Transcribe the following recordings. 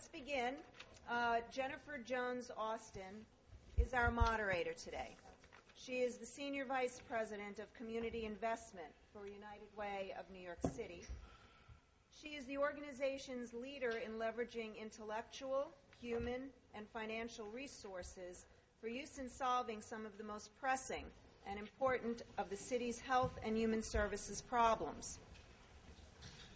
let's begin. Jennifer Jones Austin is our moderator today. She is the Senior Vice President of Community Investment for United Way of New York City. She is the organization's leader in leveraging intellectual, human, and financial resources for use in solving some of the most pressing and important of the city's health and human services problems.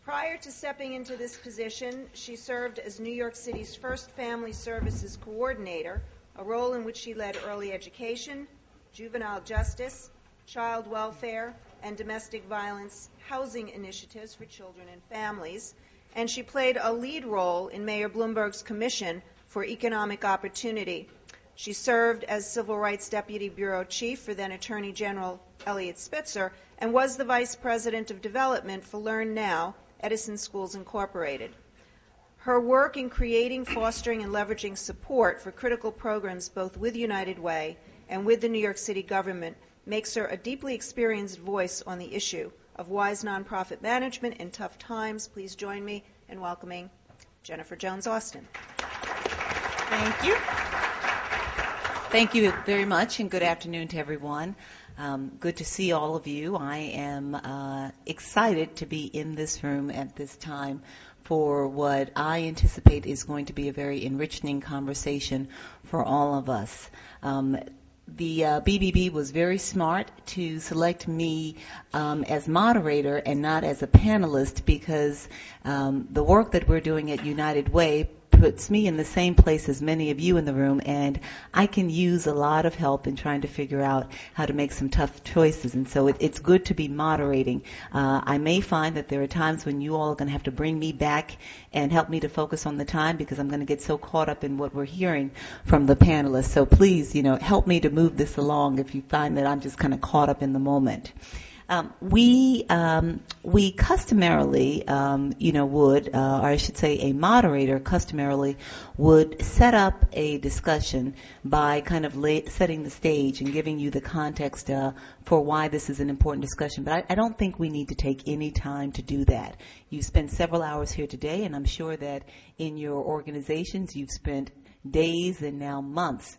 Prior to stepping into this position, she served as New York City's first Family Services Coordinator, a role in which she led early education, juvenile justice, child welfare, and domestic violence housing initiatives for children and families, and she played a lead role in Mayor Bloomberg's Commission for Economic Opportunity. She served as Civil Rights Deputy Bureau Chief for then Attorney General Eliot Spitzer and was the Vice President of Development for Learn Now, Edison Schools Incorporated. Her work in creating, fostering, and leveraging support for critical programs both with United Way and with the New York City government makes her a deeply experienced voice on the issue of wise nonprofit management in tough times. Please join me in welcoming Jennifer Jones Austin. Thank you. Thank you very much, and good afternoon to everyone. Good to see all of you. I am excited to be in this room at this time for what I anticipate is going to be a very enriching conversation for all of us. The BBB was very smart to select me as moderator and not as a panelist because the work that we're doing at United Way puts me in the same place as many of you in the room, and I can use a lot of help in trying to figure out how to make some tough choices, and so it's good to be moderating. I may find that there are times when you all are going to have to bring me back and help me to focus on the time because I'm going to get so caught up in what we're hearing from the panelists. So please, help me to move this along if you find that I'm just kind of caught up in the moment. We customarily, would, or I should say a moderator customarily would set up a discussion by kind of setting the stage and giving you the context for why this is an important discussion. But I don't think we need to take any time to do that. You've spent several hours here today, and I'm sure that in your organizations you've spent days and now months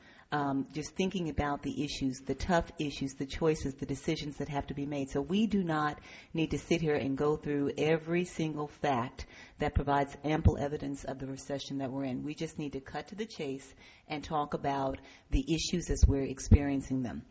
just thinking about the issues, the tough issues, the choices, the decisions that have to be made. So we do not need to sit here and go through every single fact that provides ample evidence of the recession that we're in. We just need to cut to the chase and talk about the issues as we're experiencing them.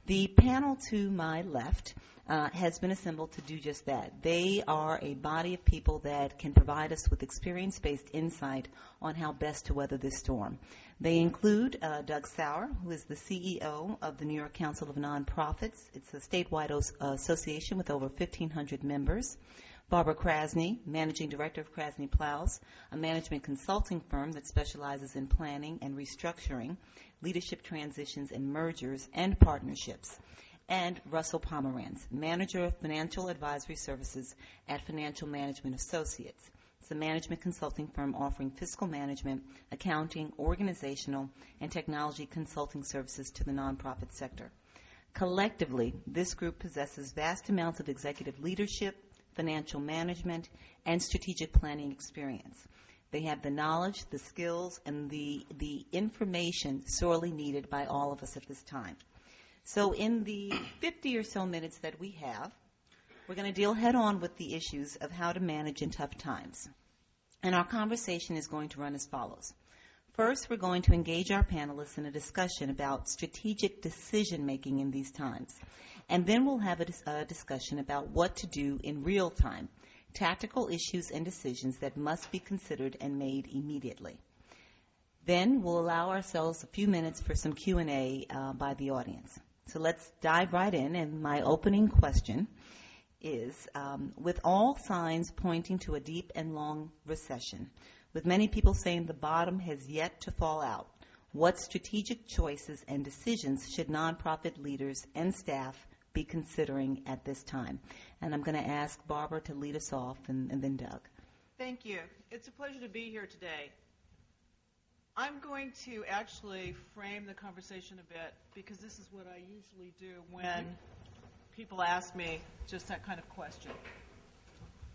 The panel to my left has been assembled to do just that. They are a body of people that can provide us with experience-based insight on how best to weather this storm. They include Doug Sauer, who is the CEO of the New York Council of Nonprofits. It's a statewide association with over 1,500 members. Barbara Krasne, Managing Director of KrasnePlows, a management consulting firm that specializes in planning and restructuring, leadership transitions and mergers and partnerships. And Russell Pomeranz, Manager of Financial Advisory Services at Financial Management Associates. It's a management consulting firm offering fiscal management, accounting, organizational, and technology consulting services to the nonprofit sector. Collectively, this group possesses vast amounts of executive leadership, financial management, and strategic planning experience. They have the knowledge, the skills, and the information sorely needed by all of us at this time. So in the 50 or so minutes that we have, we're going to deal head-on with the issues of how to manage in tough times. And our conversation is going to run as follows. First, we're going to engage our panelists in a discussion about strategic decision-making in these times. And then we'll have a discussion about what to do in real time, tactical issues and decisions that must be considered and made immediately. Then we'll allow ourselves a few minutes for some Q&A by the audience. So let's dive right in, and my opening question is, with all signs pointing to a deep and long recession, with many people saying the bottom has yet to fall out, what strategic choices and decisions should nonprofit leaders and staff be considering at this time? And I'm going to ask Barbara to lead us off, and then Doug. Thank you. It's a pleasure to be here today. I'm going to actually frame the conversation a bit because this is what I usually do when people ask me just that kind of question.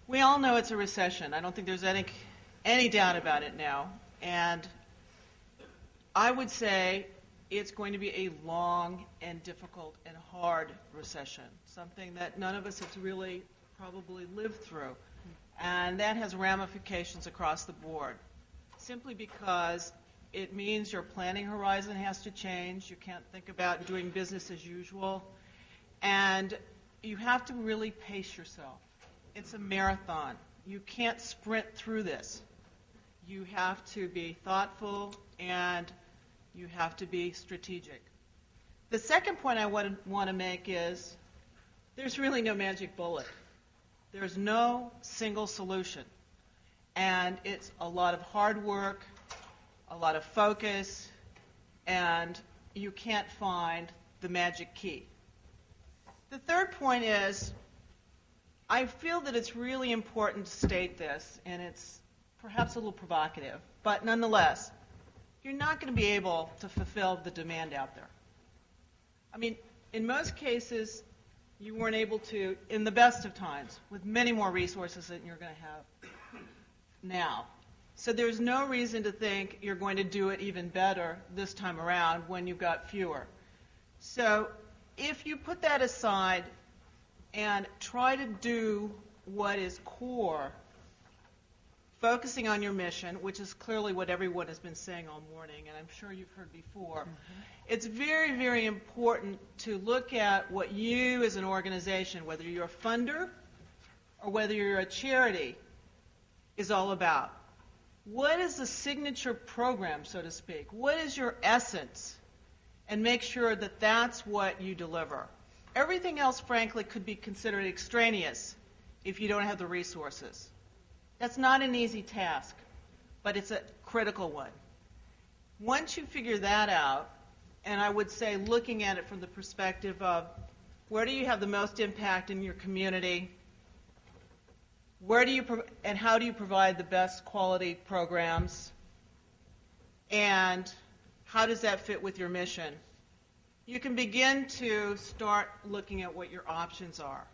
We all know it's a recession. I don't think there's any doubt about it now. And I would say it's going to be a long and difficult and hard recession, something that none of us have really probably lived through. And that has ramifications across the board, simply because it means your planning horizon has to change. You can't think about doing business as usual. And you have to really pace yourself. It's a marathon. You can't sprint through this. You have to be thoughtful and you have to be strategic. The second point I want to make is there's really no magic bullet. There's no single solution. And it's a lot of hard work, a lot of focus, and you can't find the magic key. The third point is I feel that it's really important to state this, and it's perhaps a little provocative, but nonetheless, you're not going to be able to fulfill the demand out there. I mean, in most cases, you weren't able to, in the best of times, with many more resources than you're going to have now. So there's no reason to think you're going to do it even better this time around when you've got fewer. So if you put that aside and try to do what is core, focusing on your mission, which is clearly what everyone has been saying all morning, and I'm sure you've heard before, it's very, very important to look at what you as an organization, whether you're a funder or whether you're a charity, is all about. What is the signature program, so to speak? What is your essence? And make sure that that's what you deliver. Everything else, frankly, could be considered extraneous if you don't have the resources. That's not an easy task, but it's a critical one. Once you figure that out, and I would say looking at it from the perspective of where do you have the most impact in your community, and how do you provide the best quality programs, and how does that fit with your mission, you can begin to start looking at what your options are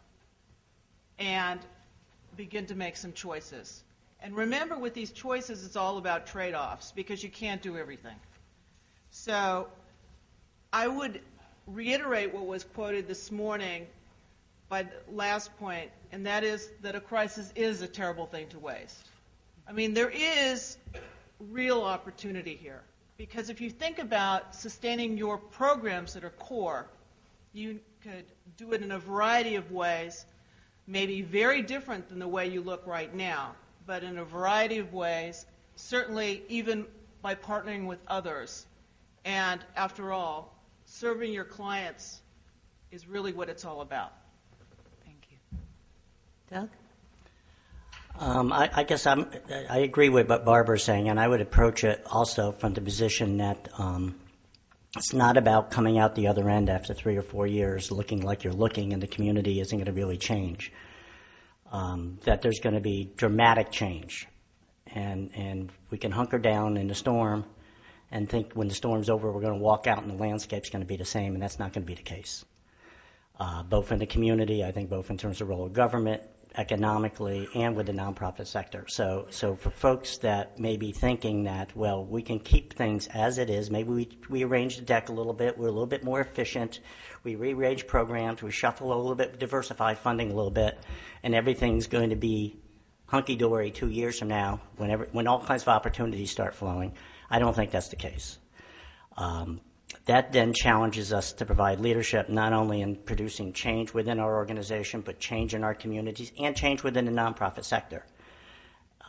and begin to make some choices. And remember, with these choices, it's all about trade-offs because you can't do everything. So I would reiterate what was quoted this morning by the last point, and that is that a crisis is a terrible thing to waste. I mean, there is real opportunity here because if you think about sustaining your programs that are core, you could do it in a variety of ways, maybe very different than the way you look right now, but in a variety of ways, certainly even by partnering with others. And after all, serving your clients is really what it's all about. Thank you. Doug? I guess I agree with what Barbara's saying, and I would approach it also from the position that it's not about coming out the other end after 3 or 4 years looking like you're looking and the community isn't going to really change. That there's going to be dramatic change. And we can hunker down in the storm and think when the storm's over we're going to walk out and the landscape's going to be the same, and that's not going to be the case. Both in the community, I think both in terms of role of government, economically, and with the nonprofit sector. So for folks that may be thinking that, well, we can keep things as it is, maybe we arrange the deck a little bit, we're a little bit more efficient, we rearrange programs, we shuffle a little bit, diversify funding a little bit, and everything's going to be hunky-dory 2 years from now when all kinds of opportunities start flowing. I don't think that's the case. That then challenges us to provide leadership not only in producing change within our organization, but change in our communities and change within the nonprofit sector.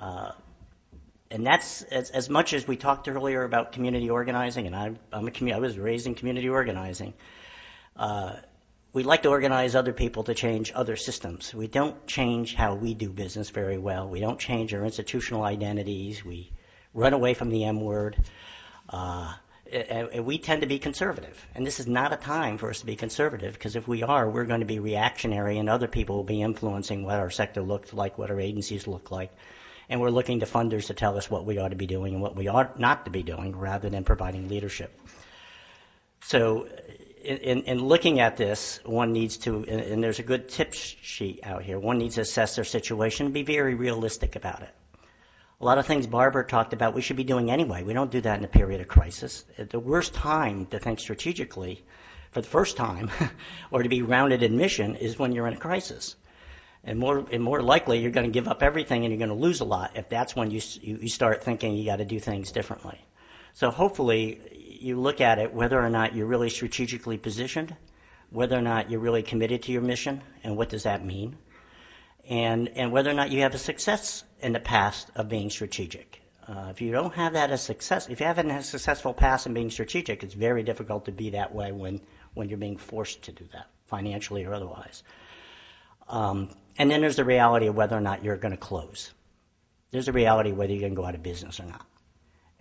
And that's as much as we talked earlier about community organizing, and I was raised in community organizing. We like to organize other people to change other systems. We don't change how we do business very well. We don't change our institutional identities. We run away from the M word. And we tend to be conservative. And this is not a time for us to be conservative, because if we are, we're going to be reactionary, and other people will be influencing what our sector looks like, what our agencies look like. And we're looking to funders to tell us what we ought to be doing and what we ought not to be doing, rather than providing leadership. So in looking at this, one needs to, and there's a good tip sheet out here, one needs to assess their situation and be very realistic about it. A lot of things Barbara talked about we should be doing anyway. We don't do that in a period of crisis. At the worst time to think strategically for the first time or to be grounded in mission is when you're in a crisis. And more likely you're going to give up everything and you're going to lose a lot if that's when you start thinking you got to do things differently. So hopefully you look at it whether or not you're really strategically positioned, whether or not you're really committed to your mission, and what does that mean, and whether or not you have a success in the past of being strategic. If you don't have that as success, if you haven't had a successful past in being strategic, it's very difficult to be that way when you're being forced to do that, financially or otherwise. And then there's the reality of whether or not you're going to close. There's a reality of whether you're going to go out of business or not.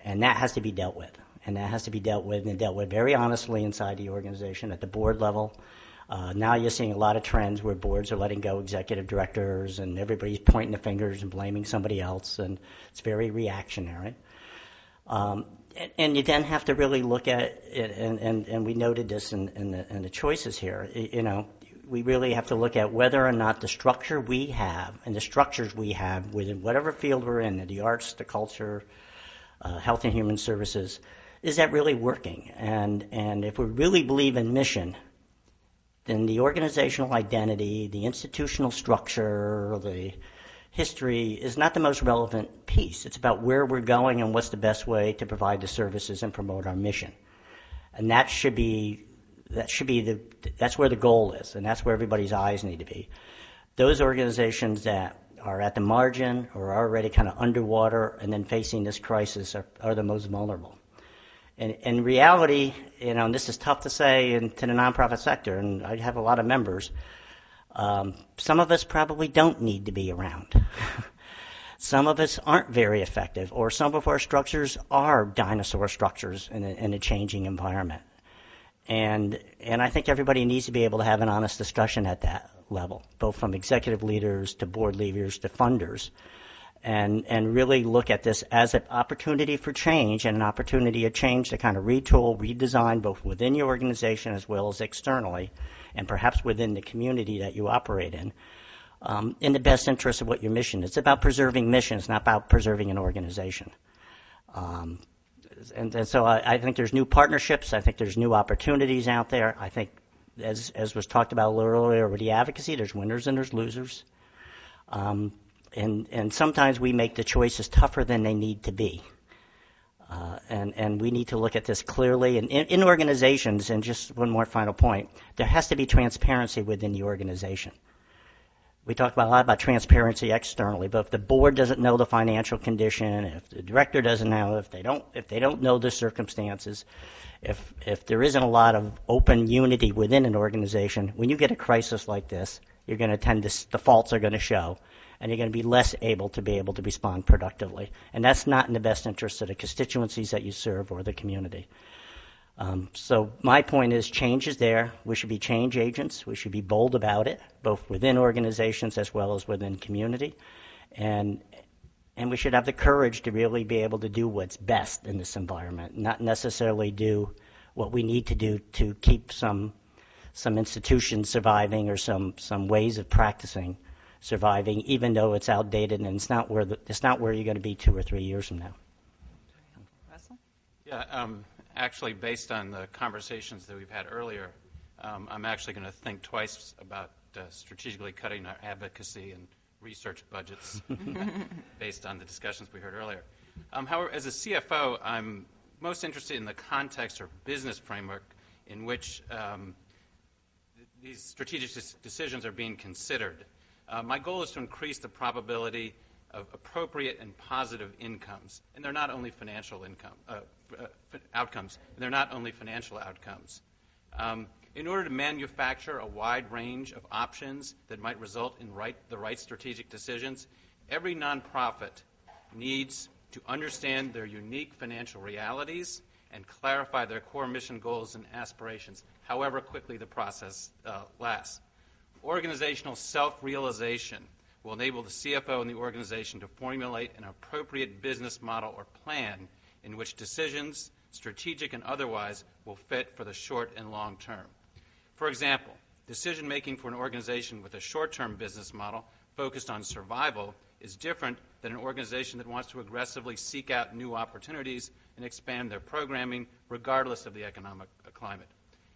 And that has to be dealt with. And that has to be dealt with very honestly inside the organization at the board level. Now you're seeing a lot of trends where boards are letting go executive directors and everybody's pointing the fingers and blaming somebody else, and it's very reactionary. And you then have to really look at it, and we noted this in the choices here. We really have to look at whether or not the structure we have and the structures we have within whatever field we're in, the arts, the culture, health and human services, is that really working? And if we really believe in mission, then the organizational identity, the institutional structure, the history is not the most relevant piece. It's about where we're going and what's the best way to provide the services and promote our mission. And that's where the goal is, and that's where everybody's eyes need to be. Those organizations that are at the margin or are already kind of underwater and then facing this crisis are the most vulnerable. And in reality, and this is tough to say to the nonprofit sector, and I have a lot of members, some of us probably don't need to be around. Some of us aren't very effective, or some of our structures are dinosaur structures in a changing environment. And I think everybody needs to be able to have an honest discussion at that level, both from executive leaders to board leaders to funders, and really look at this as an opportunity for change and an opportunity of change to kind of retool, redesign both within your organization as well as externally, and perhaps within the community that you operate in the best interest of what your mission is. It's about preserving mission. It's not about preserving an organization. And so I think there's new partnerships. I think there's new opportunities out there. I think, as was talked about a little earlier with the advocacy, there's winners and there's losers. And sometimes we make the choices tougher than they need to be. And we need to look at this clearly. And in organizations, and just one more final point, there has to be transparency within the organization. We talk a lot about transparency externally, but if the board doesn't know the financial condition, if the director doesn't know, if they don't know the circumstances, if there isn't a lot of open unity within an organization, when you get a crisis like this, you're going to the faults are going to show, and you're going to be less able to respond productively. And that's not in the best interest of the constituencies that you serve or the community. So my point is change is there. We should be change agents. We should be bold about it, both within organizations as well as within community. And we should have the courage to really be able to do what's best in this environment, not necessarily do what we need to do to keep some institutions surviving or some ways of practicing surviving, even though it's outdated and it's not where you're going to be 2 or 3 years from now. Russell? Yeah, actually, based on the conversations that we've had earlier, I'm actually going to think twice about strategically cutting our advocacy and research budgets based on the discussions we heard earlier. However, as a CFO, I'm most interested in the context or business framework in which these strategic decisions are being considered. My goal is to increase the probability of appropriate and positive incomes, and they're not only financial outcomes. And they're not only financial outcomes. In order to manufacture a wide range of options that might result in the right strategic decisions, every nonprofit needs to understand their unique financial realities and clarify their core mission goals and aspirations, however quickly the process lasts. Organizational self-realization will enable the CFO and the organization to formulate an appropriate business model or plan in which decisions, strategic and otherwise, will fit for the short and long term. For example, decision-making for an organization with a short-term business model focused on survival is different than an organization that wants to aggressively seek out new opportunities and expand their programming regardless of the economic climate.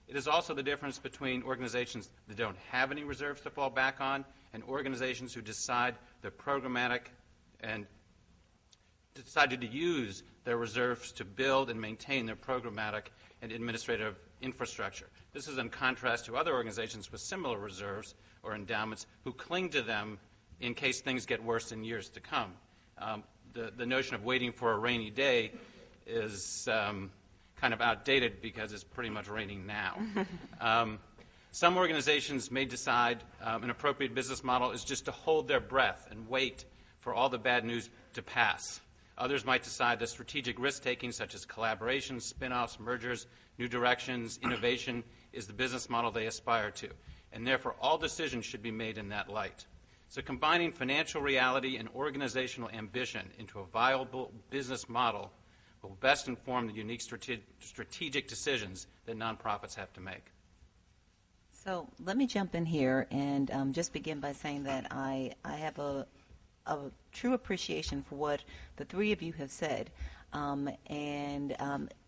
It is also the difference between organizations that don't have any reserves to fall back on and organizations who decide they're programmatic and decided to use their reserves to build and maintain their programmatic and administrative infrastructure. This is in contrast to other organizations with similar reserves or endowments who cling to them in case things get worse in years to come. The notion of waiting for a rainy day is kind of outdated because it's pretty much raining now. Some organizations may decide an appropriate business model is just to hold their breath and wait for all the bad news to pass. Others might decide that strategic risk-taking, such as collaborations, spin-offs, mergers, new directions, innovation, is the business model they aspire to. And therefore, all decisions should be made in that light. So combining financial reality and organizational ambition into a viable business model will best inform the unique strategic decisions that nonprofits have to make. So let me jump in here and just begin by saying that I have a true appreciation for what the three of you have said.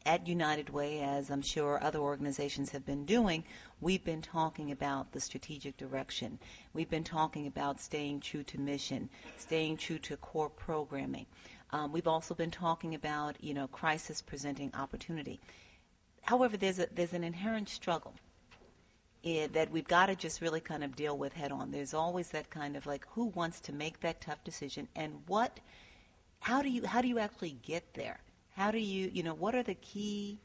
At United Way, as I'm sure other organizations have been doing, we've been talking about the strategic direction. We've been talking about staying true to mission, staying true to core programming. We've also been talking about, crisis presenting opportunity. However, there's an inherent struggle that we've got to just really kind of deal with head on. There's always that kind of like, who wants to make that tough decision, and how do you actually get there? How do you, what are the key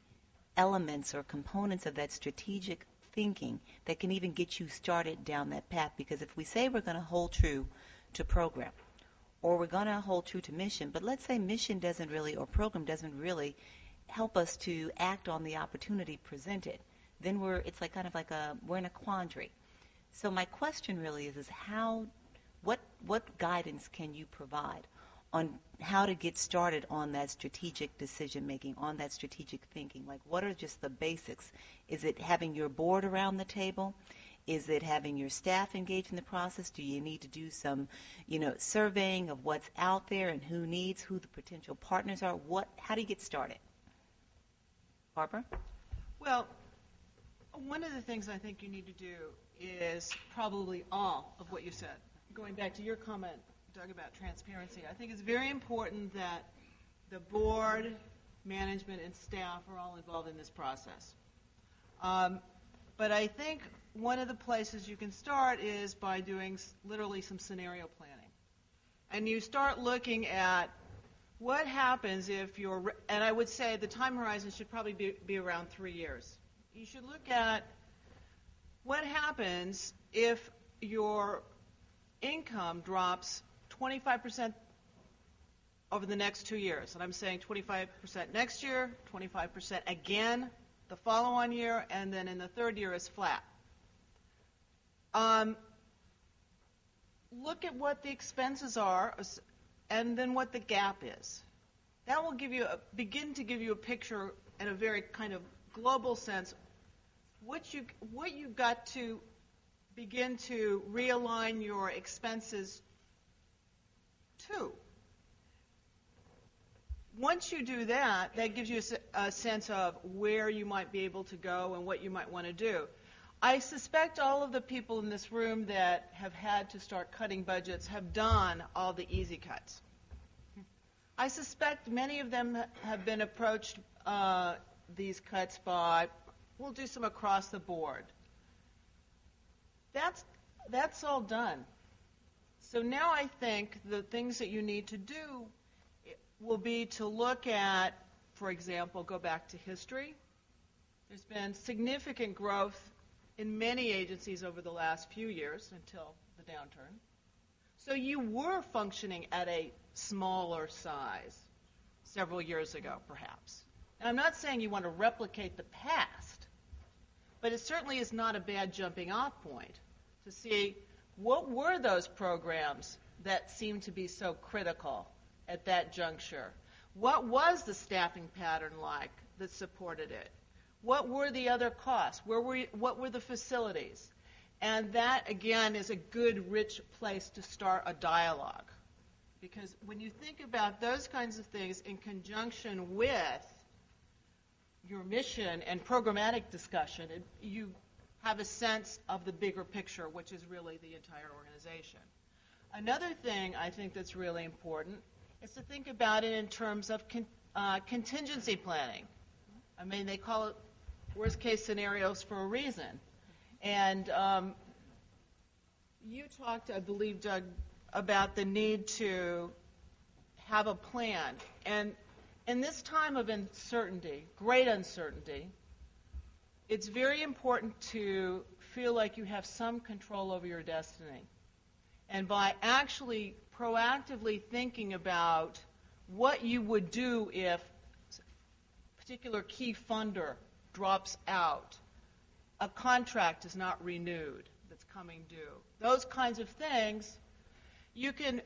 elements or components of that strategic thinking that can even get you started down that path? Because if we say we're going to hold true to program, or we're going to hold true to mission, but let's say mission doesn't really, or program doesn't really help us to act on the opportunity presented, then we're in a quandary. So my question really is what guidance can you provide on how to get started on that strategic decision making, on that strategic thinking? Like, what are just the basics? Is it having your board around the table? Is it having your staff engaged in the process? Do you need to do some, surveying of what's out there and who the potential partners are? How do you get started? Barbara? Well, one of the things I think you need to do is probably all of what you said. Going back to your comment, Doug, about transparency, I think it's very important that the board, management, and staff are all involved in this process. But I think one of the places you can start is by doing literally some scenario planning. And you start looking at what happens if and I would say the time horizon should probably be around 3 years. You should look at what happens if your income drops 25% over the next 2 years. And I'm saying 25% next year, 25% again the follow-on year, and then in the third year is flat. Look at what the expenses are and then what the gap is. That will begin to give you a picture in a very kind of global sense what you've got to begin to realign your expenses to. Once you do that, that gives you a sense of where you might be able to go and what you might want to do. I suspect all of the people in this room that have had to start cutting budgets have done all the easy cuts. I suspect many of them have been approached these cuts by, we'll do some across the board. That's all done. So now I think the things that you need to do will be to look at, for example, go back to history. There's been significant growth in many agencies over the last few years until the downturn. So you were functioning at a smaller size several years ago, perhaps. And I'm not saying you want to replicate the past, but it certainly is not a bad jumping off point to see what were those programs that seemed to be so critical at that juncture. What was the staffing pattern like that supported it? What were the other costs? What were the facilities? And that, again, is a good, rich place to start a dialogue. Because when you think about those kinds of things in conjunction with your mission and programmatic discussion, you have a sense of the bigger picture, which is really the entire organization. Another thing I think that's really important is to think about it in terms of contingency planning. I mean, they call it worst-case scenarios for a reason. And you talked, I believe, Doug, about the need to have a plan. And in this time of uncertainty, great uncertainty, it's very important to feel like you have some control over your destiny. And by actually proactively thinking about what you would do if a particular key funder drops out, a contract is not renewed that's coming due, those kinds of things, you can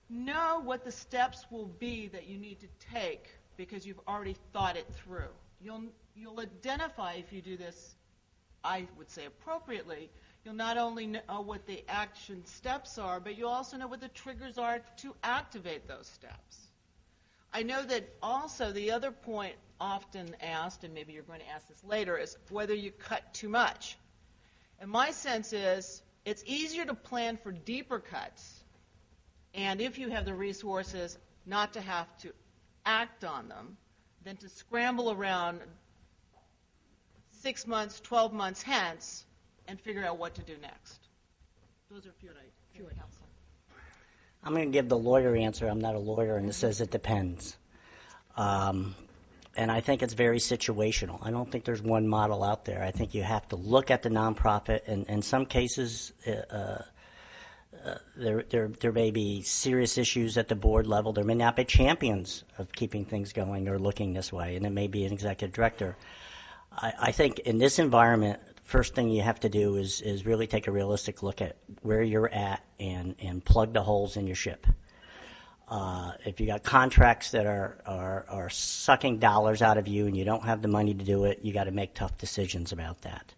know what the steps will be that you need to take because you've already thought it through. You'll identify, if you do this, I would say appropriately, you'll not only know what the action steps are, but you'll also know what the triggers are to activate those steps. I know that also the other point often asked, and maybe you're going to ask this later, is whether you cut too much. And my sense is it's easier to plan for deeper cuts, and if you have the resources, not to have to act on them, than to scramble around 6 months, 12 months hence, and figure out what to do next. Those are a few ideas. I'm going to give the lawyer answer. I'm not a lawyer, and it says it depends. And I think it's very situational. I don't think there's one model out there. I think you have to look at the nonprofit, and in some cases, there may be serious issues at the board level. There may not be champions of keeping things going or looking this way, and it may be an executive director. I think in this environment, first thing you have to do is really take a realistic look at where you're at and plug the holes in your ship. If you got contracts that are sucking dollars out of you and you don't have the money to do it, you got to make tough decisions about that.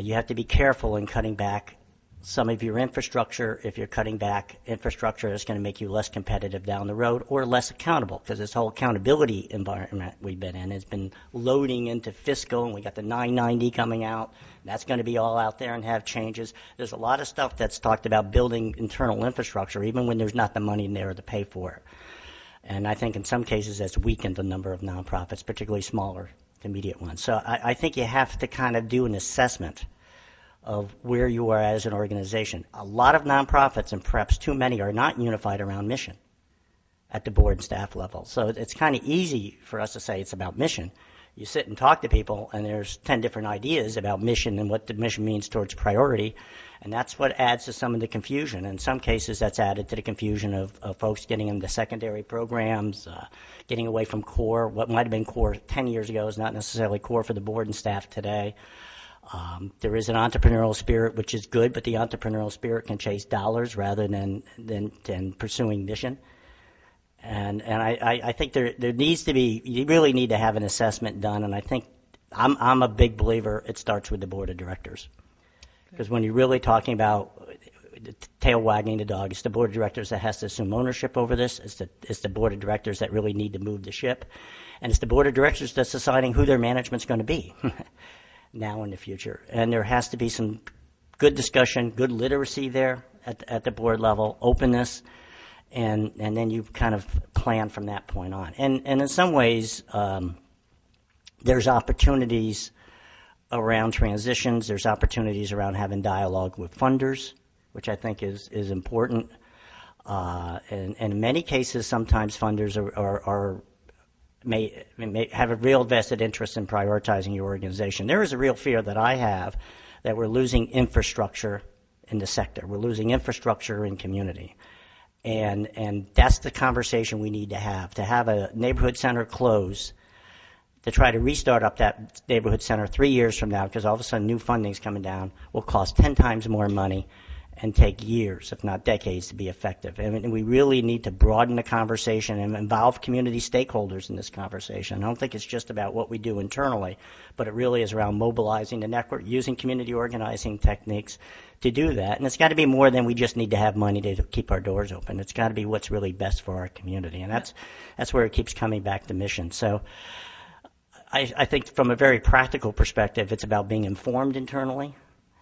You have to be careful in cutting back some of your infrastructure. If you're cutting back infrastructure, it's going to make you less competitive down the road or less accountable, because this whole accountability environment we've been in has been loading into fiscal, and we got the 990 coming out. That's going to be all out there and have changes. There's a lot of stuff that's talked about building internal infrastructure, even when there's not the money in there to pay for it. And I think in some cases that's weakened the number of nonprofits, particularly smaller, intermediate ones. So I think you have to kind of do an assessment of where you are as an organization. A lot of nonprofits, and perhaps too many, are not unified around mission at the board and staff level. So it's kind of easy for us to say it's about mission. You sit and talk to people, and there's 10 different ideas about mission and what the mission means towards priority, and that's what adds to some of the confusion. In some cases, that's added to the confusion of folks getting into secondary programs, getting away from core. What might have been core 10 years ago is not necessarily core for the board and staff today. There is an entrepreneurial spirit, which is good, but the entrepreneurial spirit can chase dollars rather than pursuing mission. And I think there needs to be, you really need to have an assessment done, and I think I'm a big believer it starts with the board of directors. Because when you're really talking about the tail wagging the dog, it's the board of directors that has to assume ownership over this. It's the board of directors that really need to move the ship. And it's the board of directors that's deciding who their management's going to be now in the future. And there has to be some good discussion, good literacy there at the board level, openness, and then you kind of plan from that point on. And in some ways, there's opportunities around transitions. There's opportunities around having dialogue with funders, which I think is important. And in many cases, sometimes funders may have a real vested interest in prioritizing your organization. There is a real fear that I have that we're losing infrastructure in the sector. We're losing infrastructure in community. And that's the conversation we need to have a neighborhood center close, to try to restart up that neighborhood center 3 years from now, because all of a sudden new funding's coming down, will cost 10 times more money, and take years, if not decades, to be effective. And we really need to broaden the conversation and involve community stakeholders in this conversation. I don't think it's just about what we do internally, but it really is around mobilizing the network, using community organizing techniques to do that. And it's got to be more than we just need to have money to keep our doors open. It's got to be what's really best for our community. And that's where it keeps coming back to mission. So I think from a very practical perspective, it's about being informed internally.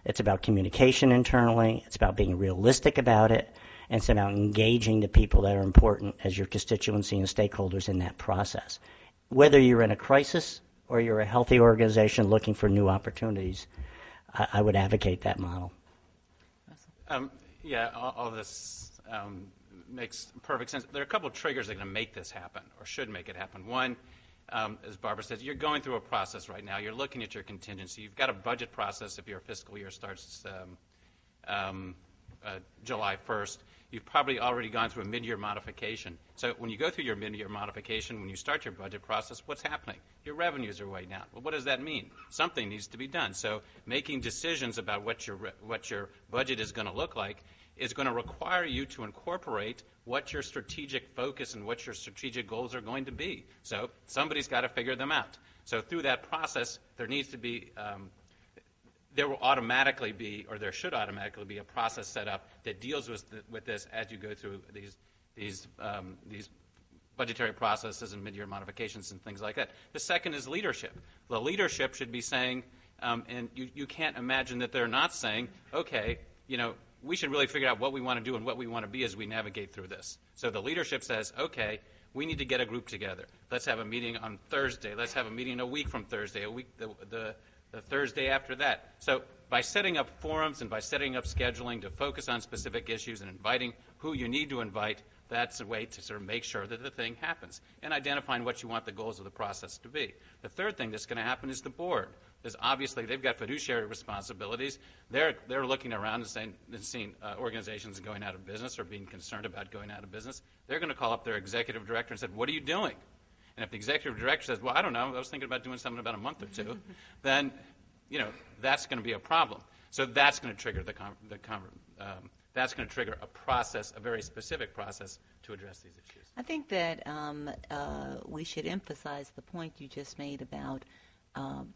It's about communication internally. It's about being realistic about it. And it's about engaging the people that are important as your constituency and stakeholders in that process. Whether you're in a crisis or you're a healthy organization looking for new opportunities, I would advocate that model. All this makes perfect sense. There are a couple of triggers that are going to make this happen or should make it happen. One, as Barbara says, you're going through a process right now. You're looking at your contingency. You've got a budget process if your fiscal year starts July 1st. You've probably already gone through a mid-year modification. So when you go through your mid-year modification, when you start your budget process, what's happening? Your revenues are way down. Well, what does that mean? Something needs to be done. So making decisions about what your budget is going to look like is going to require you to incorporate what your strategic focus and what your strategic goals are going to be. So somebody's got to figure them out. So through that process, there needs to be there will automatically be, or there should automatically be, a process set up that deals with this as you go through these budgetary processes and mid-year modifications and things like that. The second is leadership. The leadership should be saying, and you can't imagine that they're not saying, okay, we should really figure out what we want to do and what we want to be as we navigate through this. So the leadership says, okay, we need to get a group together. Let's have a meeting on Thursday. Let's have a meeting a week from Thursday, the Thursday after that. So by setting up forums and by setting up scheduling to focus on specific issues and inviting who you need to invite, that's a way to sort of make sure that the thing happens and identifying what you want the goals of the process to be. The third thing that's going to happen is the board. Because obviously they've got fiduciary responsibilities. They're looking around and seeing organizations going out of business or being concerned about going out of business. They're going to call up their executive director and say, what are you doing? And if the executive director says, well, I don't know, I was thinking about doing something about a month or two, then, that's going to be a problem. So that's going to trigger that's going to trigger a process, a very specific process to address these issues. I think that we should emphasize the point you just made about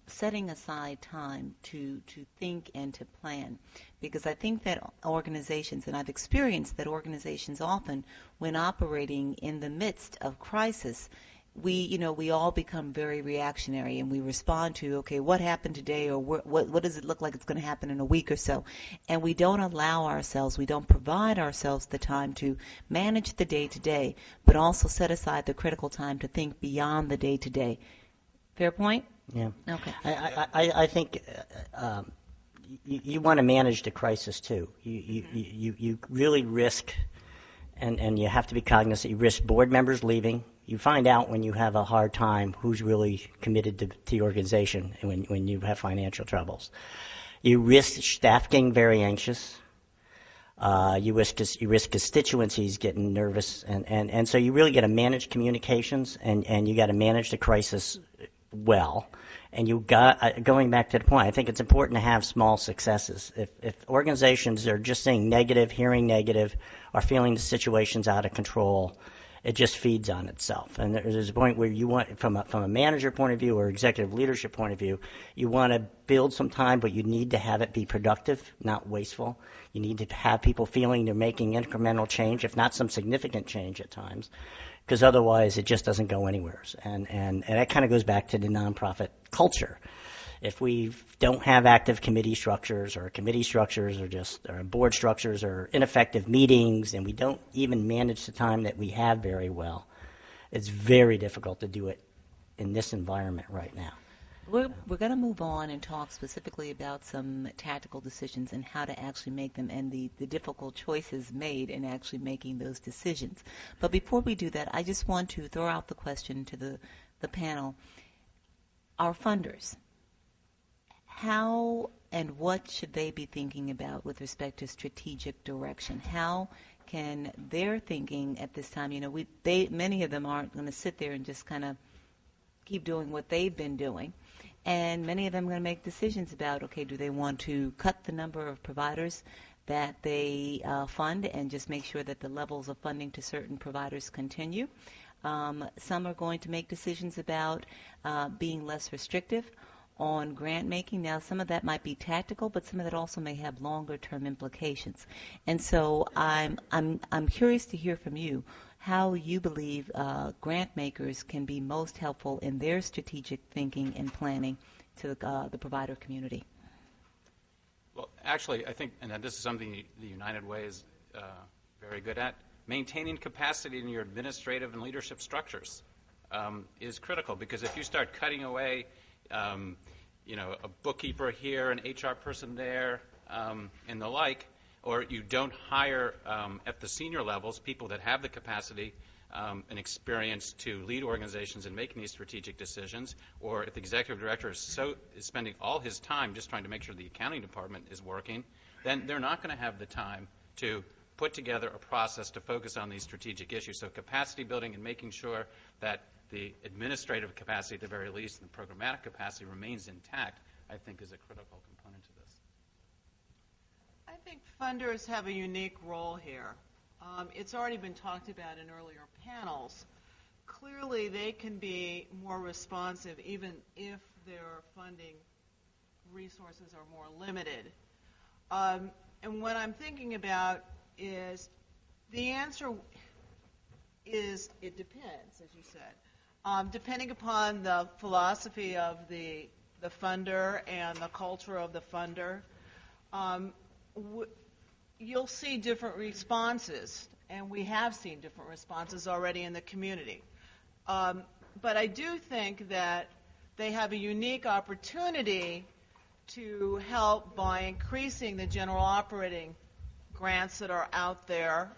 setting aside time to think and to plan, because I think that organizations, and I've experienced that organizations often, when operating in the midst of crisis, we all become very reactionary and we respond to, okay, what happened today, or what does it look like it's going to happen in a week or so, and we don't we don't provide ourselves the time to manage the day-to-day, but also set aside the critical time to think beyond the day-to-day. Fair point? Yeah. Okay. I think you want to manage the crisis too. You really risk, and you have to be cognizant. You risk board members leaving. You find out when you have a hard time who's really committed to the organization, and when you have financial troubles. You risk staff getting very anxious. You risk constituencies getting nervous, and so you really got to manage communications, and you got to manage the crisis well. And going back to the point, I think it's important to have small successes. If organizations are just saying negative, hearing negative, or feeling the situation's out of control, it just feeds on itself. And there's a point where you want, from a manager point of view or executive leadership point of view, you want to build some time, but you need to have it be productive, not wasteful. You need to have people feeling they're making incremental change, if not some significant change at times, because otherwise it just doesn't go anywhere. And that kind of goes back to the nonprofit culture. If we don't have active committee structures, or board structures, or ineffective meetings, and we don't even manage the time that we have very well, it's very difficult to do it in this environment right now. We're going to move on and talk specifically about some tactical decisions and how to actually make them, and the difficult choices made in actually making those decisions. But before we do that, I just want to throw out the question to the panel. Our funders, how and what should they be thinking about with respect to strategic direction? How can their thinking at this time, many of them aren't going to sit there and just kind of keep doing what they've been doing. And many of them are going to make decisions about, okay, do they want to cut the number of providers that they fund and just make sure that the levels of funding to certain providers continue. Some are going to make decisions about being less restrictive on grant making. Now, some of that might be tactical, but some of that also may have longer term implications. And so I'm curious to hear from you how you believe grant makers can be most helpful in their strategic thinking and planning to the provider community. Well, actually, I think, and this is something the United Way is very good at, maintaining capacity in your administrative and leadership structures is critical, because if you start cutting away a bookkeeper here, an HR person there, and the like, or you don't hire at the senior levels people that have the capacity and experience to lead organizations in making these strategic decisions, or if the executive director is spending all his time just trying to make sure the accounting department is working, then they're not going to have the time to put together a process to focus on these strategic issues. So capacity building and making sure that the administrative capacity, at the very least, and the programmatic capacity remains intact, I think is a critical component to this. I think funders have a unique role here. It's already been talked about in earlier panels. Clearly, they can be more responsive even if their funding resources are more limited. And what I'm thinking about is the answer is it depends, as you said. Depending upon the philosophy of the funder and the culture of the funder, you'll see different responses, and we have seen different responses already in the community. But I do think that they have a unique opportunity to help by increasing the general operating grants that are out there,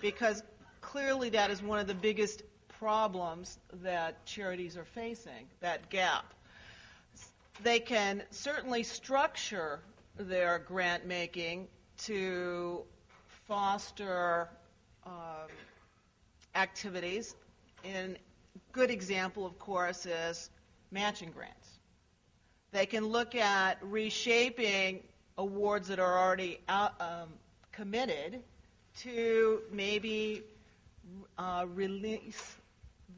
because clearly that is one of the biggest problems that charities are facing, that gap. They can certainly structure their grant making to foster activities. And a good example, of course, is matching grants. They can look at reshaping awards that are already committed to maybe release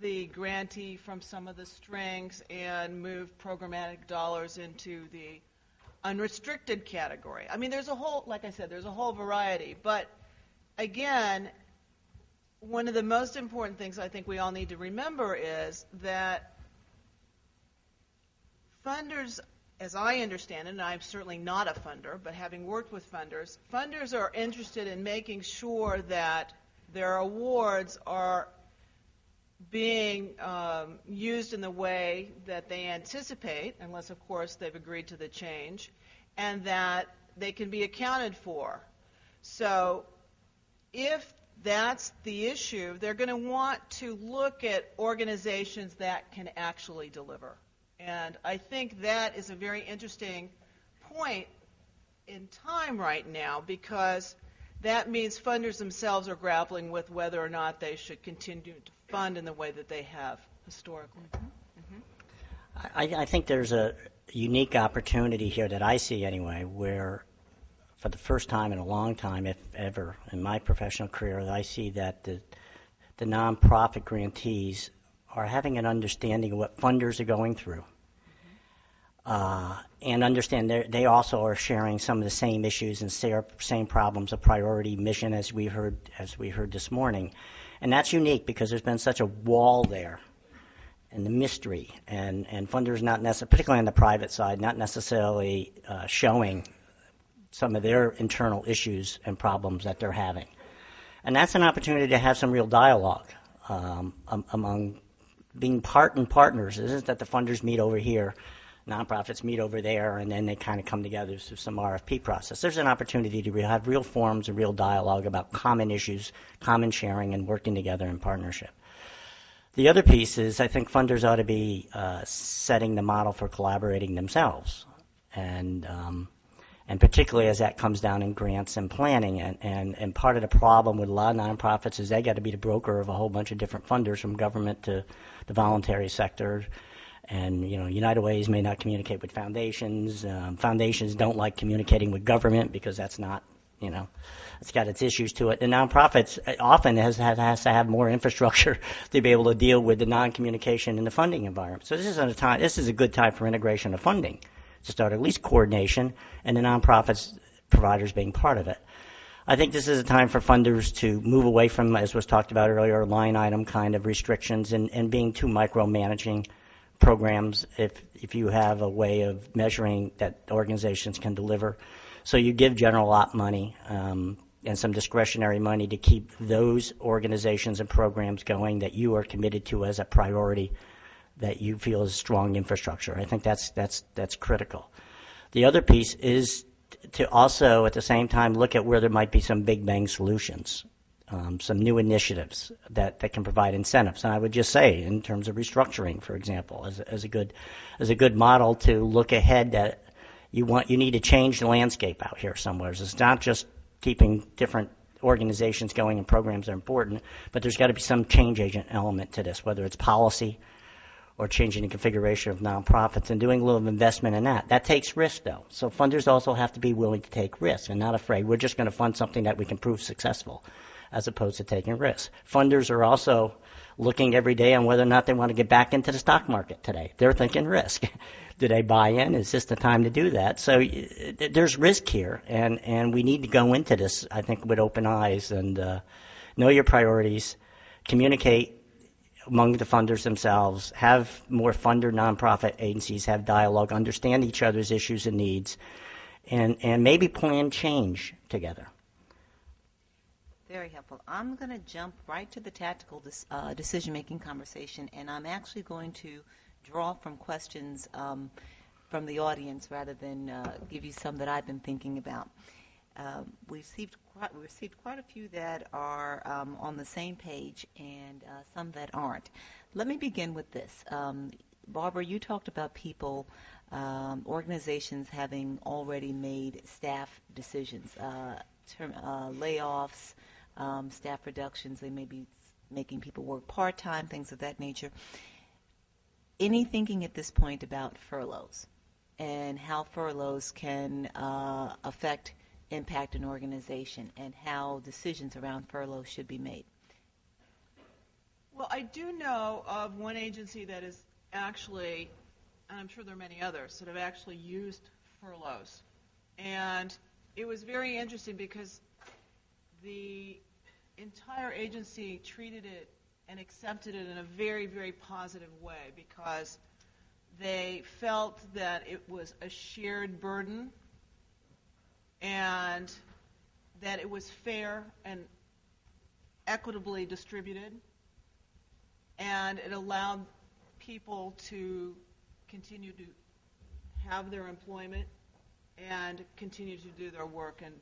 the grantee from some of the strings and move programmatic dollars into the unrestricted category. I mean, there's a whole, like I said, there's a whole variety. But again, one of the most important things I think we all need to remember is that funders, as I understand it, and I'm certainly not a funder, but having worked with funders, funders are interested in making sure that their awards are being used in the way that they anticipate, unless, of course, they've agreed to the change, and that they can be accounted for. So if that's the issue, they're going to want to look at organizations that can actually deliver. And I think that is a very interesting point in time right now, because that means funders themselves are grappling with whether or not they should continue to fund in the way that they have historically. I think there's a unique opportunity here that I see anyway, where for the first time in a long time, if ever, in my professional career, I see that the nonprofit grantees are having an understanding of what funders are going through. And understand they also are sharing some of the same issues and same problems of priority mission as we heard this morning. And that's unique because there's been such a wall there and the mystery, and funders not necessarily, particularly on the private side, not necessarily showing some of their internal issues and problems that they're having. And that's an opportunity to have some real dialogue among being partners. It isn't that the funders meet over here, nonprofits meet over there, and then they kind of come together through some RFP process. There's an opportunity to have real forums and real dialogue about common issues, common sharing, and working together in partnership. The other piece is I think funders ought to be setting the model for collaborating themselves, and particularly as that comes down in grants and planning. And part of the problem with a lot of nonprofits is they got to be the broker of a whole bunch of different funders, from government to the voluntary sector. And, United Ways may not communicate with foundations. Foundations don't like communicating with government because that's not, it's got its issues to it. And nonprofits often has to have more infrastructure to be able to deal with the non-communication in the funding environment. So this is a good time for integration of funding to start at least coordination and the nonprofits providers being part of it. I think this is a time for funders to move away from, as was talked about earlier, line item kind of restrictions and being too micromanaging programs if you have a way of measuring that organizations can deliver. So you give general op money and some discretionary money to keep those organizations and programs going that you are committed to as a priority that you feel is strong infrastructure. I think that's critical. The other piece is to also at the same time look at where there might be some big bang solutions. Some new initiatives that can provide incentives. And I would just say, in terms of restructuring, for example, as a good model to look ahead that you need to change the landscape out here somewhere. It's not just keeping different organizations going and programs are important, but there's got to be some change agent element to this, whether it's policy or changing the configuration of nonprofits and doing a little investment in that. That takes risk, though. So funders also have to be willing to take risks and not afraid. We're just going to fund something that we can prove successful, as opposed to taking risks. Funders are also looking every day on whether or not they want to get back into the stock market today. They're thinking risk. Do they buy in? Is this the time to do that? So there's risk here, and we need to go into this, I think, with open eyes and know your priorities, communicate among the funders themselves, have more funder nonprofit agencies have dialogue, understand each other's issues and needs, and maybe plan change together. Very helpful. I'm going to jump right to the tactical decision-making conversation, and I'm actually going to draw from questions from the audience rather than give you some that I've been thinking about. We received quite a few that are on the same page and some that aren't. Let me begin with this. Barbara, you talked about people, organizations having already made staff decisions, layoffs, staff reductions. They may be making people work part-time, things of that nature. Any thinking at this point about furloughs and how furloughs can impact an organization and how decisions around furloughs should be made? Well, I do know of one agency that is actually, and I'm sure there are many others, that have actually used furloughs. And it was very interesting because the entire agency treated it and accepted it in a very, very positive way because they felt that it was a shared burden and that it was fair and equitably distributed, and it allowed people to continue to have their employment and continue to do their work and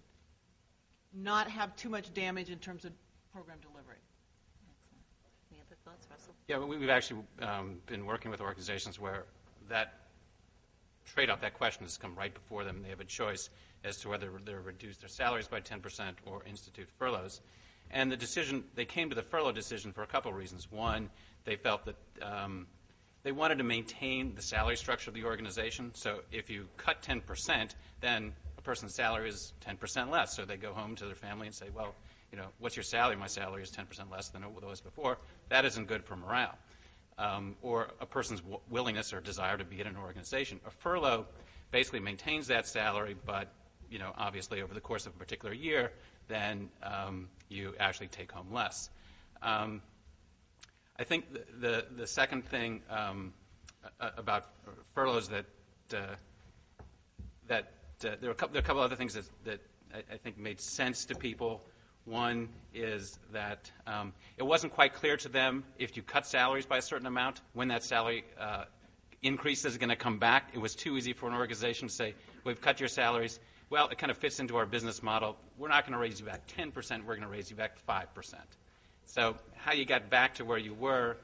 not have too much damage in terms of program delivery. Excellent. Any other thoughts, Russell? Yeah, we've actually been working with organizations where that trade-off, that question has come right before them. They have a choice as to whether they reduce their salaries by 10% or institute furloughs. And the decision, they came to the furlough decision for a couple of reasons. One, they felt that they wanted to maintain the salary structure of the organization. So if you cut 10%, then a person's salary is 10% less. So they go home to their family and say, well, what's your salary? My salary is 10% less than it was before. That isn't good for morale. Or a person's willingness or desire to be in an organization. A furlough basically maintains that salary, but obviously over the course of a particular year, then you actually take home less. I think the second thing about furloughs that there are a couple other things that I think made sense to people. One is that it wasn't quite clear to them if you cut salaries by a certain amount, when that salary increase is going to come back. It was too easy for an organization to say, we've cut your salaries. Well, it kind of fits into our business model. We're not going to raise you back 10%. We're going to raise you back 5%. So how you got back to where you were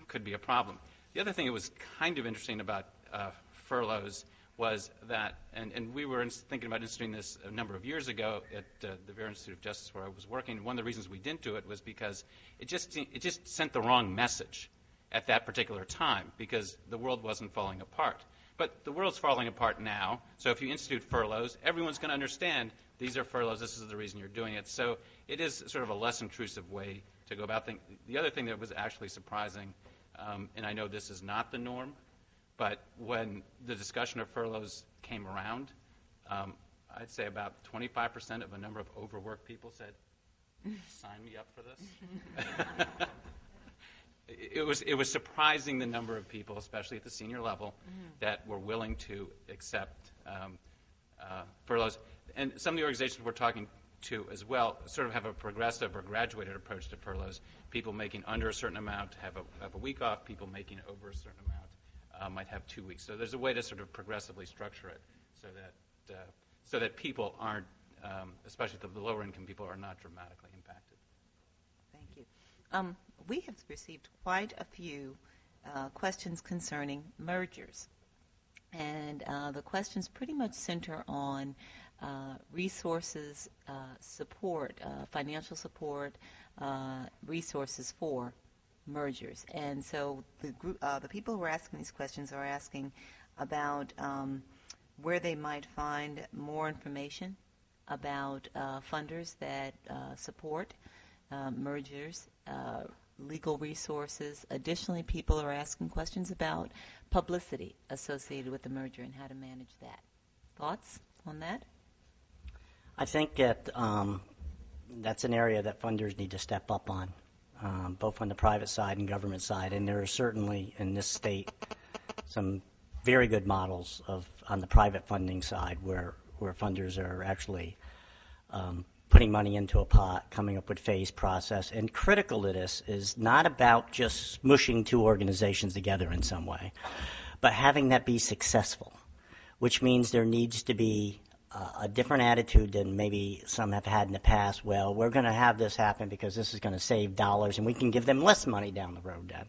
could be a problem. The other thing that was kind of interesting about furloughs was that, and we were thinking about instituting this a number of years ago at the Vera Institute of Justice where I was working. One of the reasons we didn't do it was because it just sent the wrong message. at that particular time because the world wasn't falling apart. But the world's falling apart now, so if you institute furloughs, everyone's going to understand these are furloughs, this is the reason you're doing it. So it is sort of a less intrusive way to go about things. The other thing that was actually surprising, and I know this is not the norm, but when the discussion of furloughs came around, I'd say about 25% of a number of overworked people said, sign me up for this. It was surprising the number of people, especially at the senior level, that were willing to accept furloughs. And some of the organizations we're talking to as well sort of have a progressive or graduated approach to furloughs. People making under a certain amount have a week off. People making over a certain amount might have 2 weeks. So there's a way to sort of progressively structure it so that people aren't, especially the lower income people, are not dramatically impacted. Thank you. We have received quite a few questions concerning mergers. And the questions pretty much center on resources, support, financial support, resources for mergers. And so the people who are asking these questions are asking about where they might find more information about funders that support mergers, legal resources. Additionally, people are asking questions about publicity associated with the merger and how to manage that. Thoughts on that? I think that that's an area that funders need to step up on, both on the private side and government side. And there are certainly in this state some very good models on the private funding side where funders are actually putting money into a pot, coming up with phased process. And critical to this is not about just smushing two organizations together in some way, but having that be successful, which means there needs to be a different attitude than maybe some have had in the past. Well, we're going to have this happen because this is going to save dollars and we can give them less money down the road then.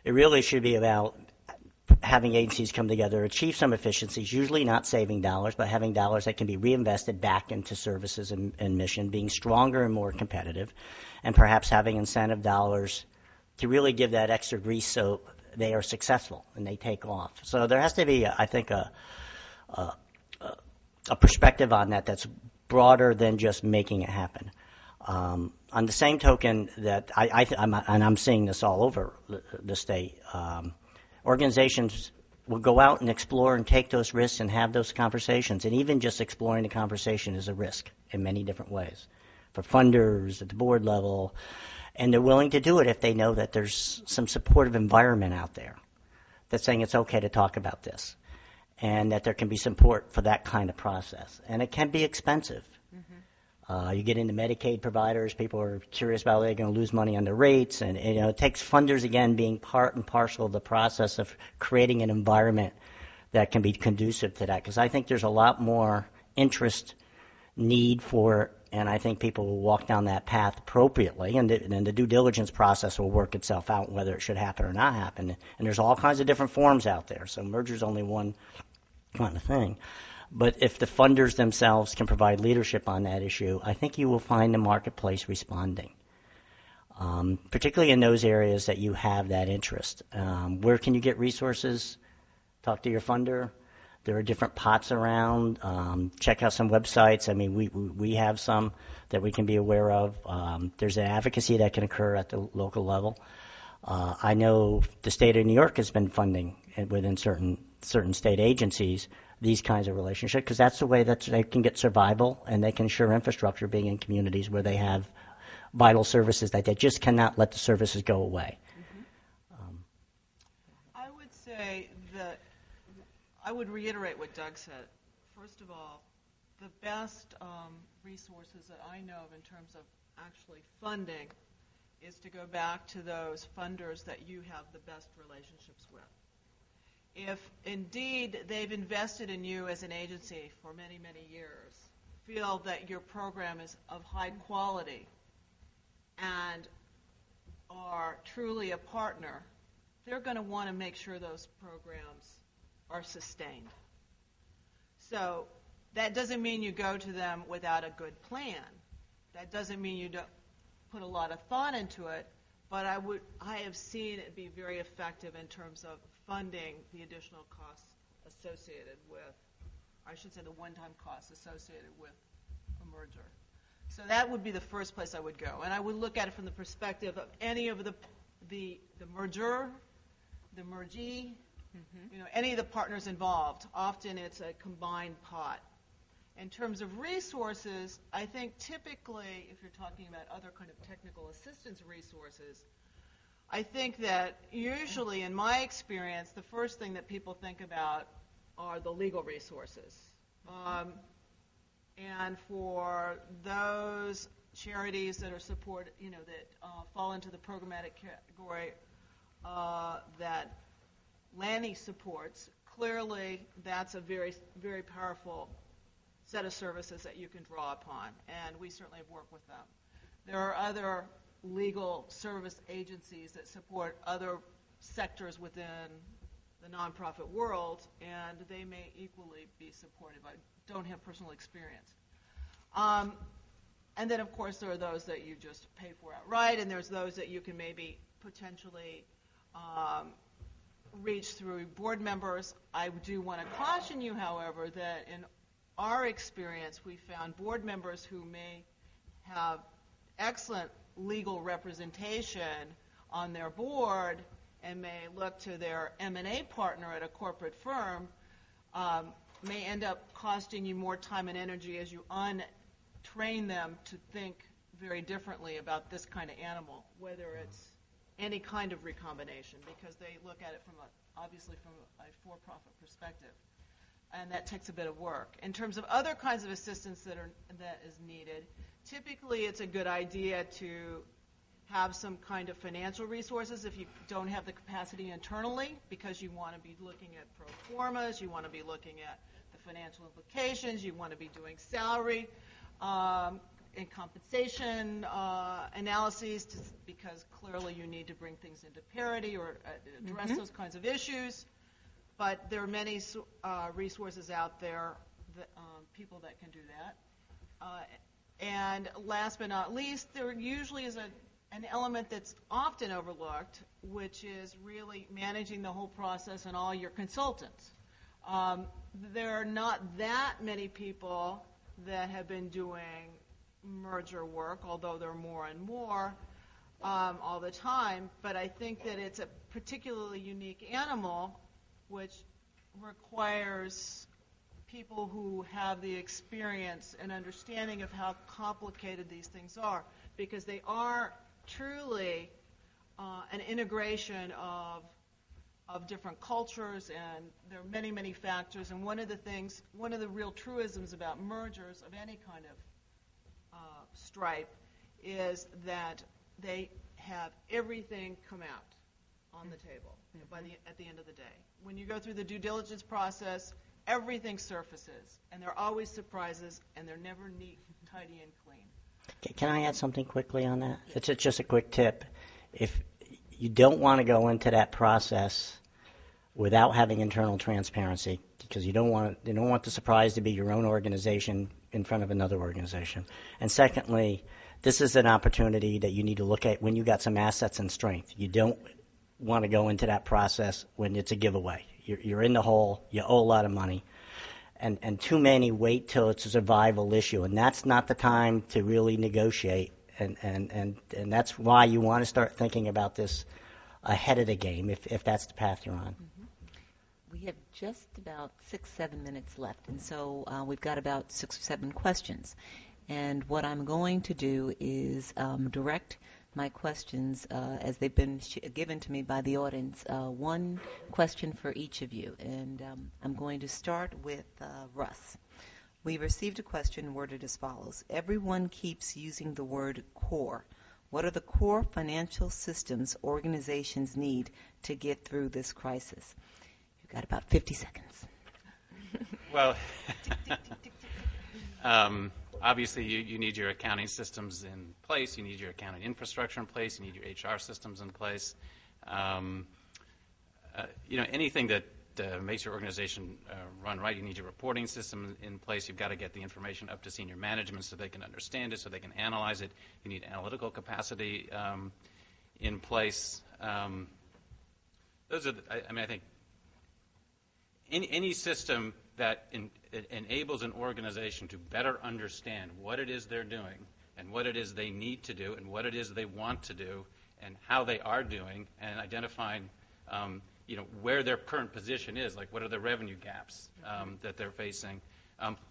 It really should be about having agencies come together, achieve some efficiencies, usually not saving dollars, but having dollars that can be reinvested back into services and mission, being stronger and more competitive, and perhaps having incentive dollars to really give that extra grease so they are successful and they take off. So there has to be, I think, a perspective on that that's broader than just making it happen. On the same token that I'm seeing this all over the state, organizations will go out and explore and take those risks and have those conversations. And even just exploring the conversation is a risk in many different ways for funders at the board level. And they're willing to do it if they know that there's some supportive environment out there that's saying it's okay to talk about this and that there can be support for that kind of process. And it can be expensive. You get into Medicaid providers, people are curious about they're going to lose money on the rates, and it takes funders, again, being part and parcel of the process of creating an environment that can be conducive to that, because I think there's a lot more interest, need for, and I think people will walk down that path appropriately, and then the due diligence process will work itself out whether it should happen or not happen. And there's all kinds of different forms out there, so merger's only one kind of thing. But if the funders themselves can provide leadership on that issue, I think you will find the marketplace responding, particularly in those areas that you have that interest. Where can you get resources? Talk to your funder. There are different pots around. Check out some websites. I mean, we have some that we can be aware of. There's an advocacy that can occur at the local level. I know the state of New York has been funding within certain state agencies these kinds of relationships, because that's the way that they can get survival and they can ensure infrastructure being in communities where they have vital services that they just cannot let the services go away. I would say that I would reiterate what Doug said. First of all, the best resources that I know of in terms of actually funding is to go back to those funders that you have the best relationships with. If indeed they've invested in you as an agency for many, many years, feel that your program is of high quality, and are truly a partner, they're going to want to make sure those programs are sustained. So that doesn't mean you go to them without a good plan. That doesn't mean you don't put a lot of thought into it, but I have seen it be very effective in terms of funding the additional costs associated with, I should say the one-time costs associated with a merger. So that would be the first place I would go. And I would look at it from the perspective of any of the merger, the mergee, any of the partners involved. Often it's a combined pot. In terms of resources, I think typically, if you're talking about other kind of technical assistance resources, I think that usually, in my experience, the first thing that people think about are the legal resources. And for those charities that are supported, that fall into the programmatic category that Lanny supports, clearly that's a very, very powerful set of services that you can draw upon, and we certainly have worked with them. There are other legal service agencies that support other sectors within the nonprofit world, and they may equally be supportive. I don't have personal experience. And then, of course, there are those that you just pay for outright, and there's those that you can maybe potentially reach through board members. I do want to caution you, however, that in our experience, we found board members who may have excellent legal representation on their board and may look to their M&A partner at a corporate firm may end up costing you more time and energy as you untrain them to think very differently about this kind of animal, whether it's any kind of recombination, because they look at it obviously from a for-profit perspective. And that takes a bit of work. In terms of other kinds of assistance that is needed, typically it's a good idea to have some kind of financial resources if you don't have the capacity internally, because you want to be looking at pro formas, you want to be looking at the financial implications, you want to be doing salary and compensation analyses, because clearly you need to bring things into parity or address those kinds of issues. But there are many resources out there, people that can do that. And last but not least, there usually is an element that's often overlooked, which is really managing the whole process and all your consultants. There are not that many people that have been doing merger work, although there are more and more all the time. But I think that it's a particularly unique animal, which requires people who have the experience and understanding of how complicated these things are, because they are truly an integration of different cultures, and there are many, many factors. And one of the real truisms about mergers of any kind of stripe is that they have everything come out on the table at the end of the day. When you go through the due diligence process, everything surfaces, and there are always surprises, and they're never neat, tidy, and clean. Can I add something quickly on that? It's just a quick tip. If you don't want to go into that process without having internal transparency, because you don't want the surprise to be your own organization in front of another organization. And secondly, this is an opportunity that you need to look at when you got some assets and strength. You don't want to go into that process when it's a giveaway. You're in the hole, you owe a lot of money, and too many wait till it's a survival issue, and that's not the time to really negotiate, and that's why you want to start thinking about this ahead of the game, if that's the path you're on. We have just about 6-7 minutes left, and so we've got about 6 or 7 questions. And what I'm going to do is direct my questions as they've been given to me by the audience, one question for each of you. And I'm going to start with Russ. We received a question worded as follows. Everyone keeps using the word core. What are the core financial systems organizations need to get through this crisis? You've got about 50 seconds. Well, obviously you need your accounting systems in place, you need your accounting infrastructure in place, you need your HR systems in place. Anything that makes your organization run right, you need your reporting system in place. You've got to get the information up to senior management so they can understand it, so they can analyze it. You need analytical capacity in place. Those are, I think, any system that enables an organization to better understand what it is they're doing and what it is they need to do and what it is they want to do and how they are doing, and identifying where their current position is, like what are the revenue gaps that they're facing.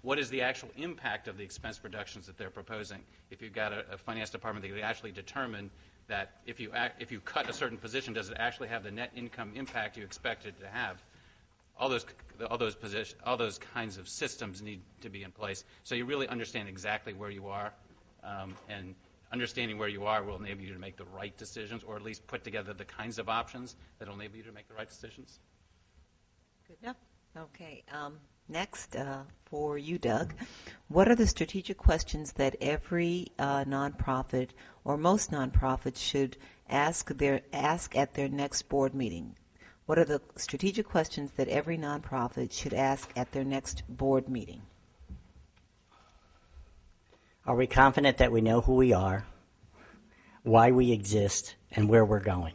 What is the actual impact of the expense reductions that they're proposing? If you've got a finance department that can actually determine that if you cut a certain position, does it actually have the net income impact you expect it to have? All those kinds of systems need to be in place, so you really understand exactly where you are, and understanding where you are will enable you to make the right decisions, or at least put together the kinds of options that will enable you to make the right decisions. Good enough. Okay. Next, for you, Doug, what are the strategic questions that every nonprofit or most nonprofits should ask at their next board meeting? What are the strategic questions that every nonprofit should ask at their next board meeting? Are we confident that we know who we are, why we exist, and where we're going?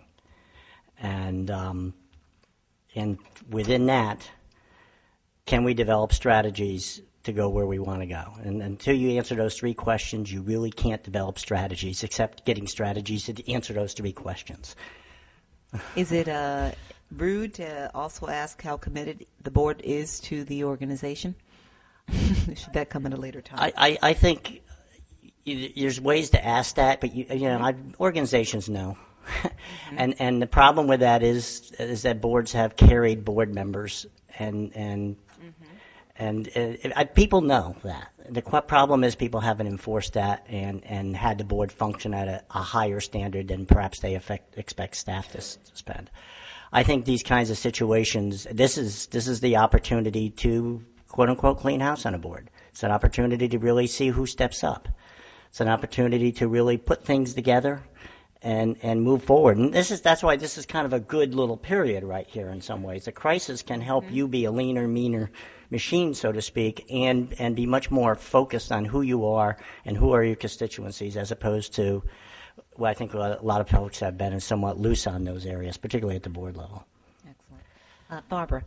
And within that, can we develop strategies to go where we want to go? And until you answer those three questions, you really can't develop strategies, except getting strategies to answer those three questions. Is it rude to also ask how committed the board is to the organization? Should that come at a later time? I think there's ways to ask that, but organizations know. Mm-hmm. And the problem with that is that boards have carried board members, and people know that. The problem is people haven't enforced that and had the board function at a higher standard than perhaps they expect staff to spend. I think these kinds of situations, this is the opportunity to, quote unquote, clean house on a board. It's an opportunity to really see who steps up. It's an opportunity to really put things together and move forward. And that's why this is kind of a good little period right here in some ways. A crisis can help you be a leaner, meaner machine, so to speak, and be much more focused on who you are and who are your constituencies, as opposed to, well, I think a lot of folks have been somewhat loose on those areas, particularly at the board level. Excellent. Barbara,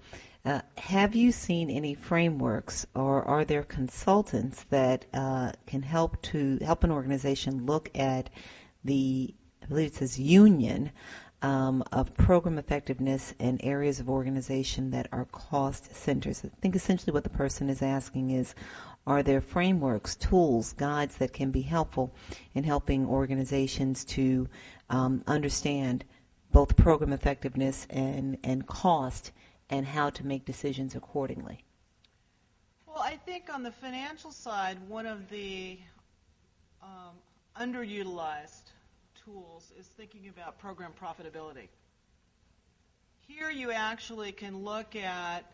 have you seen any frameworks, or are there consultants that can help an organization look at the, I believe it says, union of program effectiveness and areas of organization that are cost centers? I think essentially what the person is asking is, are there frameworks, tools, guides that can be helpful in helping organizations to understand both program effectiveness and cost, and how to make decisions accordingly? Well, I think on the financial side, one of the underutilized tools is thinking about program profitability. Here you actually can look at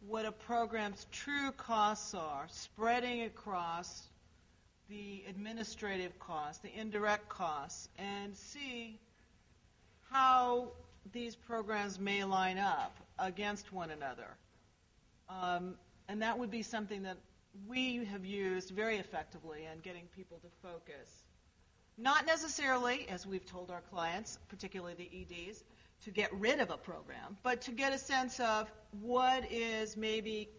what a program's true costs are, spreading across the administrative costs, the indirect costs, and see how these programs may line up against one another. And that would be something that we have used very effectively in getting people to focus. Not necessarily, as we've told our clients, particularly the EDs, to get rid of a program, but to get a sense of what is maybe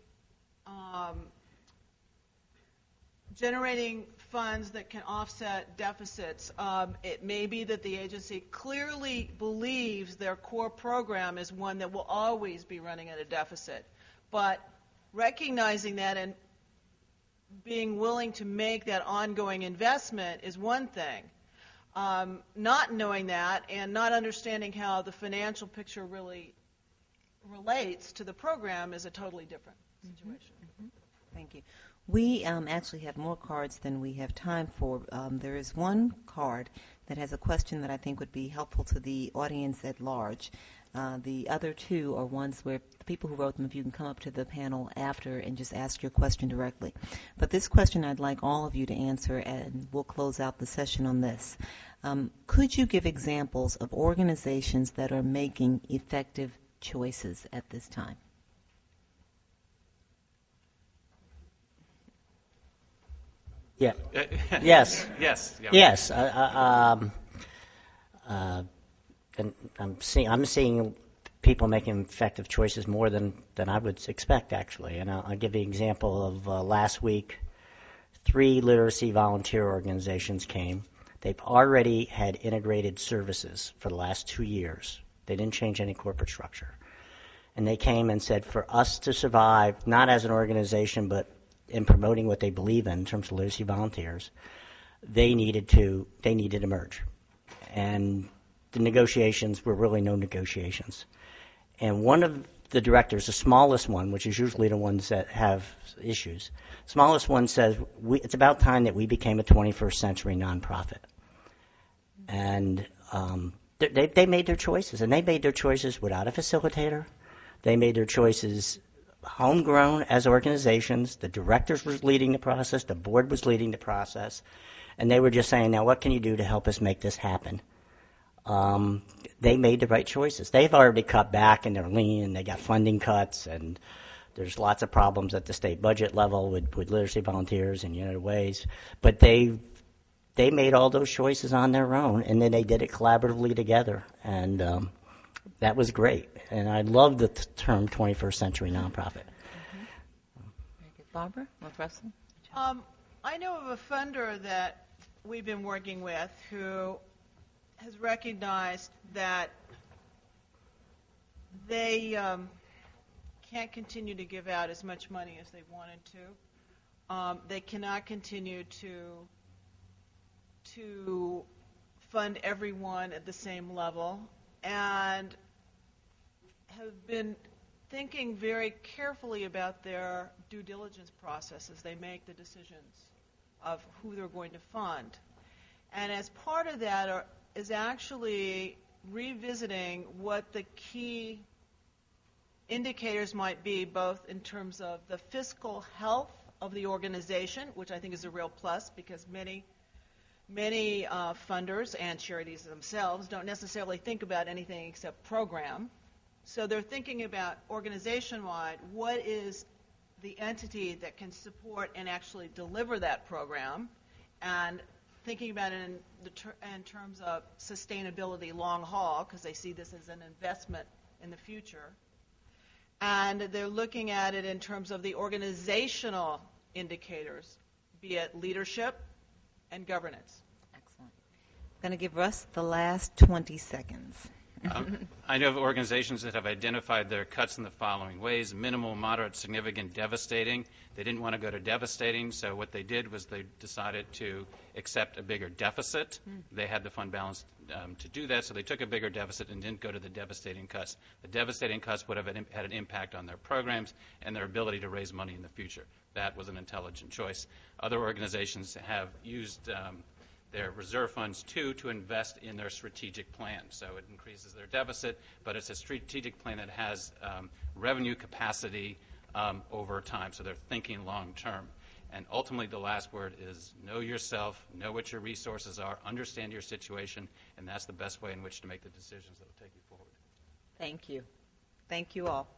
generating funds that can offset deficits. It may be that the agency clearly believes their core program is one that will always be running at a deficit. But recognizing that and being willing to make that ongoing investment is one thing. Not knowing that and not understanding how the financial picture really relates to the program is a totally different situation. Mm-hmm. Thank you. We actually have more cards than we have time for. There is one card that has a question that I think would be helpful to the audience at large. The other two are ones where the people who wrote them, if you can come up to the panel after and just ask your question directly. But this question I'd like all of you to answer, and we'll close out the session on this. Could you give examples of organizations that are making effective choices at this time? Yeah. Yes. Yes. Yeah. Yes. and I'm seeing people making effective choices more than I would expect, actually. And I'll give you an example of last week. 3 literacy volunteer organizations came. They've already had integrated services for the last 2 years. They didn't change any corporate structure. And they came and said, for us to survive, not as an organization, but in promoting what they believe in terms of literacy volunteers, they needed to merge. And the negotiations were really no negotiations. And one of the directors, the smallest one, which is usually the ones that have issues, smallest one says, it's about time that we became a 21st century nonprofit. And they made their choices, and they made their choices without a facilitator. They made their choices homegrown as organizations. The directors were leading the process. The board was leading the process. And they were just saying, now what can you do to help us make this happen? They made the right choices. They've already cut back, and they're lean, and they got funding cuts, and there's lots of problems at the state budget level with literacy volunteers in United Ways. But they made all those choices on their own, and then they did it collaboratively together. And that was great. And I love the term 21st century nonprofit. Very good. Barbara, Russell? I know of a funder that we've been working with who has recognized that they can't continue to give out as much money as they wanted to. They cannot continue to fund everyone at the same level, and have been thinking very carefully about their due diligence process as they make the decisions of who they're going to fund. And as part of that is actually revisiting what the key indicators might be, both in terms of the fiscal health of the organization, which I think is a real plus because many funders and charities themselves don't necessarily think about anything except program. So they're thinking about organization-wide, what is the entity that can support and actually deliver that program, and thinking about it in terms of sustainability long haul, because they see this as an investment in the future. And they're looking at it in terms of the organizational indicators, be it leadership and governance. Excellent. I'm going to give Russ the last 20 seconds. I know of organizations that have identified their cuts in the following ways: minimal, moderate, significant, devastating. They didn't want to go to devastating, so what they did was they decided to accept a bigger deficit. They had the fund balance to do that, so they took a bigger deficit and didn't go to the devastating cuts. The devastating cuts would have had an impact on their programs and their ability to raise money in the future. That was an intelligent choice. Other organizations have used their reserve funds to invest in their strategic plan. So it increases their deficit, but it's a strategic plan that has revenue capacity over time. So they're thinking long term. And ultimately, the last word is know yourself, know what your resources are, understand your situation, and that's the best way in which to make the decisions that will take you forward. Thank you. Thank you all.